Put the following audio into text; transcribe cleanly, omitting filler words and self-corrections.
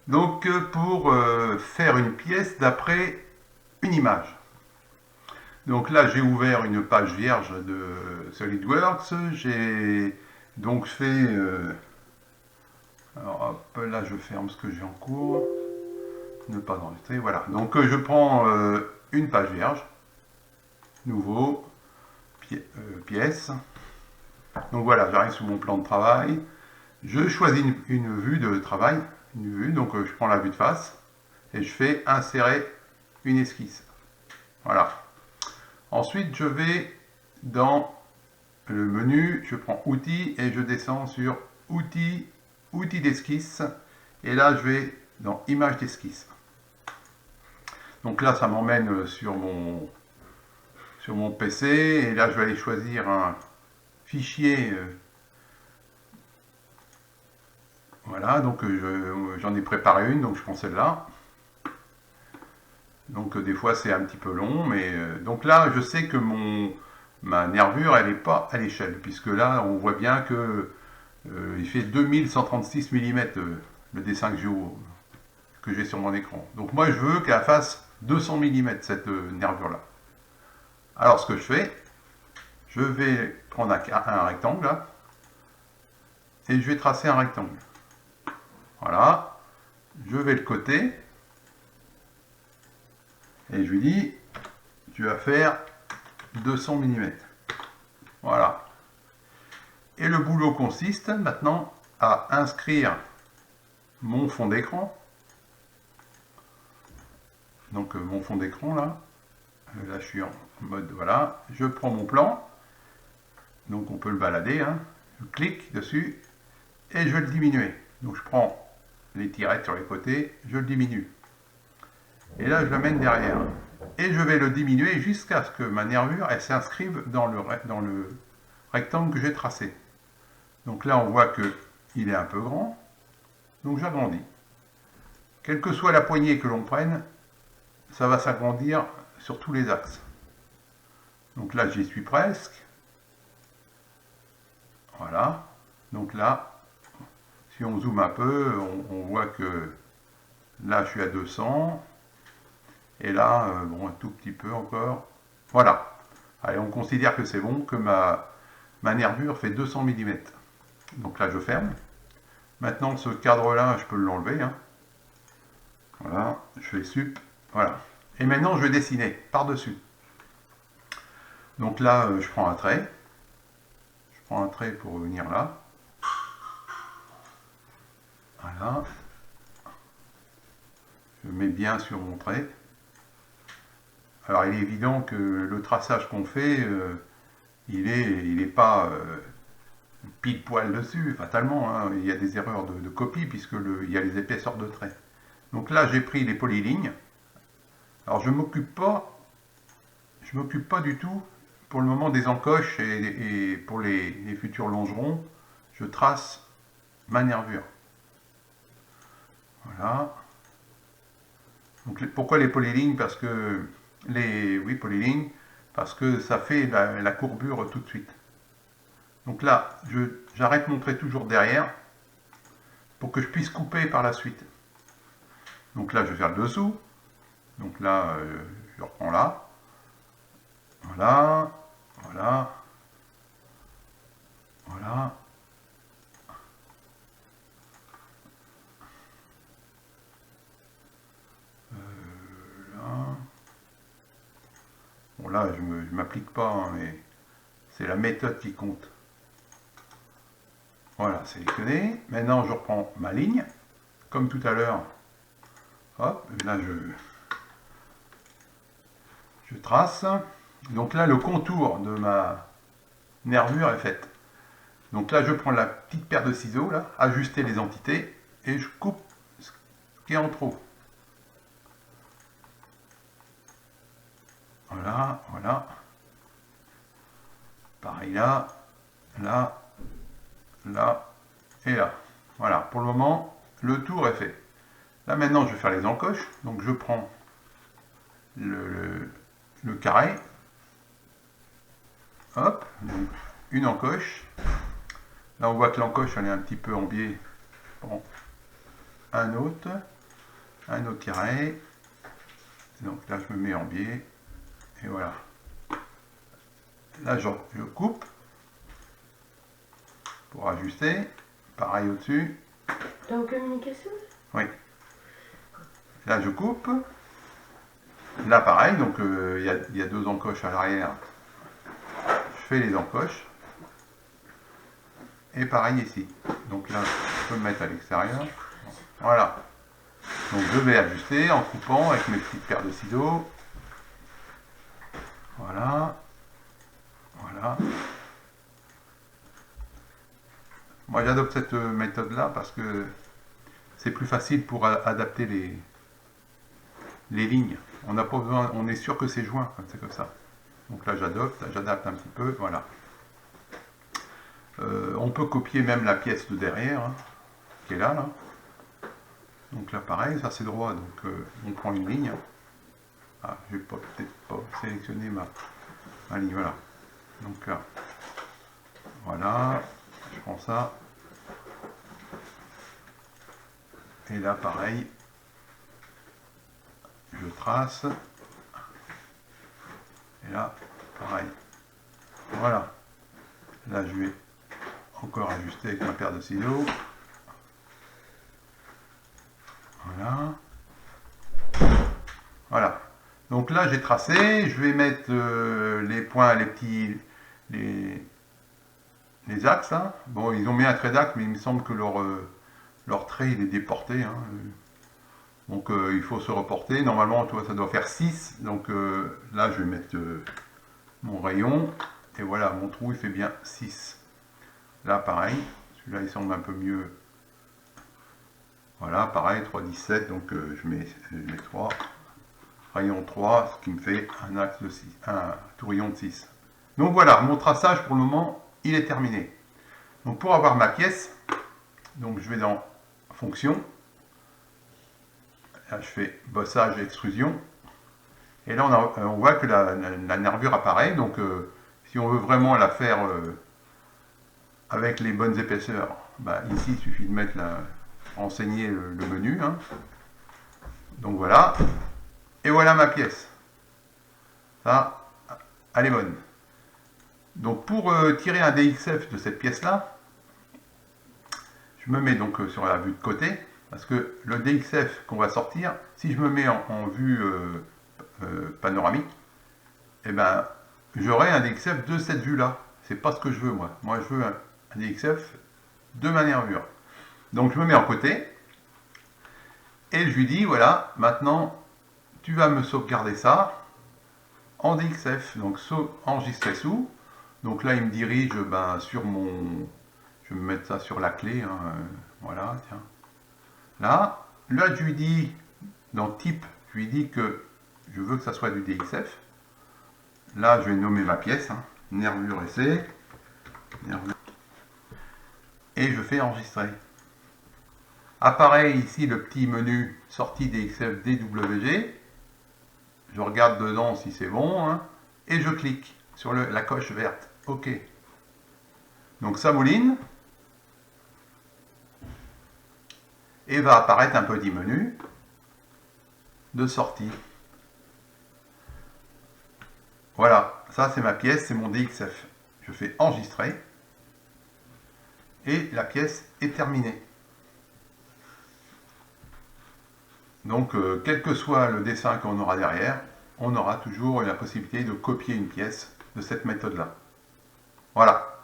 Donc pour faire une pièce d'après une image. Donc là j'ai ouvert une page vierge de SolidWorks. J'ai donc fait... alors hop, là je ferme ce que j'ai en cours. Ne pas enregistrer, voilà. Donc je prends une page vierge. Nouveau. Pièce. Donc voilà, j'arrive sur mon plan de travail. Je choisis une vue de travail. Une vue, donc je prends la vue de face. Et je fais insérer une esquisse. Voilà. Ensuite, je vais dans le menu, je prends outils et je descends sur outils, outils d'esquisse. Et là, je vais dans image d'esquisse. Donc là, ça m'emmène sur mon PC. Et là, je vais aller choisir un fichier. Voilà, donc j'en ai préparé une, donc je prends celle-là. Donc des fois c'est un petit peu long, mais donc là je sais que ma nervure elle n'est pas à l'échelle, puisque là on voit bien que il fait 2136 mm le dessin que j'ai sur mon écran. Donc moi je veux qu'elle fasse 200 mm cette nervure là. Alors ce que je fais, je vais prendre un rectangle là, et je vais tracer un rectangle. Voilà, je vais le côté, et je lui dis, tu vas faire 200 mm. Voilà. Et le boulot consiste maintenant à inscrire mon fond d'écran. Donc mon fond d'écran là, là je suis en mode voilà, je prends mon plan, donc on peut le balader, hein. Je clique dessus et je vais le diminuer. Donc je prends les tirettes sur les côtés, je le diminue. Et là je l'amène derrière. Et je vais le diminuer jusqu'à ce que ma nervure elle s'inscrive dans le rectangle que j'ai tracé. Donc là on voit qu'il est un peu grand, donc j'agrandis. Quelle que soit la poignée que l'on prenne, ça va s'agrandir sur tous les axes. Donc là j'y suis presque. Voilà. Donc là, si on zoome un peu, on voit que là je suis à 200. Et là, bon, un tout petit peu encore. Voilà. Allez, on considère que c'est bon, que ma nervure fait 200 mm. Donc là je ferme. Maintenant ce cadre là, je peux l'enlever, hein. Voilà, je fais sup. Voilà. Et maintenant je vais dessiner par-dessus. Donc là, je prends un trait. Je prends un trait pour venir là. Voilà. Je mets bien sur mon trait. Alors il est évident que le traçage qu'on fait, il est pas pile poil dessus, fatalement, hein. Il y a des erreurs de copie puisque il y a les épaisseurs de trait. Donc là j'ai pris les polylignes. Alors je m'occupe pas du tout pour le moment des encoches et pour les futurs longerons, je trace ma nervure. Voilà. Donc pourquoi les polylignes? Parce que polylignes, parce que ça fait la courbure tout de suite. Donc là, j'arrête mon trait toujours derrière pour que je puisse couper par la suite. Donc là, je vais faire le dessous. Donc là, je reprends là. Voilà, voilà, voilà. Là. Bon là, je ne m'applique pas, hein, mais c'est la méthode qui compte. Voilà, sélectionné. Maintenant, je reprends ma ligne, comme tout à l'heure. Hop, là, je trace. Donc là, le contour de ma nervure est fait. Donc là, je prends la petite paire de ciseaux, là, ajuster les entités, et je coupe ce qui est en trop. Voilà, voilà. Pareil là, là, là et là. Voilà, pour le moment, le tour est fait. Là maintenant, je vais faire les encoches. Donc je prends le carré. Hop, donc une encoche. Là on voit que l'encoche elle est un petit peu en biais. Bon, un autre. un autre carré. Donc là, je me mets en biais. Et voilà. Là, je coupe pour ajuster. Pareil au-dessus. T'es en communication? Oui. Là, je coupe. Là, pareil. Donc, il y a deux encoches à l'arrière. Je fais les encoches. Et pareil ici. Donc là, je peux me mettre à l'extérieur. Voilà. Donc je vais ajuster en coupant avec mes petites paires de ciseaux. Voilà. Voilà. Moi j'adopte cette méthode là parce que c'est plus facile pour adapter les lignes. On n'a pas besoin, on est sûr que c'est joint, c'est comme ça. Donc là j'adapte un petit peu, voilà. On peut copier même la pièce de derrière, hein, qui est là. Donc là pareil, ça c'est droit, donc on prend une ligne. Ah, je vais peut-être pas sélectionner ma ligne, voilà. Donc là, voilà, je prends ça. Et là pareil, je trace. Et là, pareil. Voilà. Là je vais encore ajuster avec ma paire de ciseaux. Voilà. Voilà. Donc là j'ai tracé, je vais mettre les points, les axes là. Bon, ils ont mis un trait d'axe, mais il me semble que leur trait il est déporté. Hein. Donc il faut se reporter. Normalement, toi, ça doit faire 6. Donc là je vais mettre mon rayon. Et voilà, mon trou il fait bien 6. Là pareil, celui-là il semble un peu mieux. Voilà, pareil, 3, 17, donc je mets 3. Rayon 3, ce qui me fait un axe de 6, un tourillon de 6. Donc voilà, mon traçage pour le moment, il est terminé. Donc pour avoir ma pièce, donc je vais dans fonction. Là je fais bossage et extrusion. Et là on voit que la nervure apparaît. Donc si on veut vraiment la faire avec les bonnes épaisseurs, bah, ici il suffit de mettre renseigner le menu. Hein. Donc voilà. Et voilà ma pièce. Ça, elle est bonne. Donc pour tirer un DXF de cette pièce-là, je me mets donc sur la vue de côté, parce que le DXF qu'on va sortir, si je me mets en vue panoramique, eh ben, j'aurai un DXF de cette vue-là. C'est pas ce que je veux, moi. Moi, je veux un DXF de ma nervure. Donc je me mets en côté, et je lui dis, voilà, maintenant, tu vas me sauvegarder ça en DXF. Donc enregistrer sous. Donc là, il me dirige sur mon... Je vais me mettre ça sur la clé. Hein, voilà, tiens. Là, je lui dis, dans type, je lui dis que je veux que ça soit du DXF. Là, je vais nommer ma pièce. Hein, nervure essai. Nervure. Et je fais enregistrer. Apparaît ici le petit menu sortie DXF DWG. Je regarde dedans si c'est bon. Hein, et je clique sur la coche verte. OK. Donc ça mouline. Et va apparaître un petit menu de sortie. Voilà, ça c'est ma pièce, c'est mon DXF. Je fais enregistrer. Et la pièce est terminée. Donc, quel que soit le dessin qu'on aura derrière, on aura toujours la possibilité de copier une pièce de cette méthode-là. Voilà.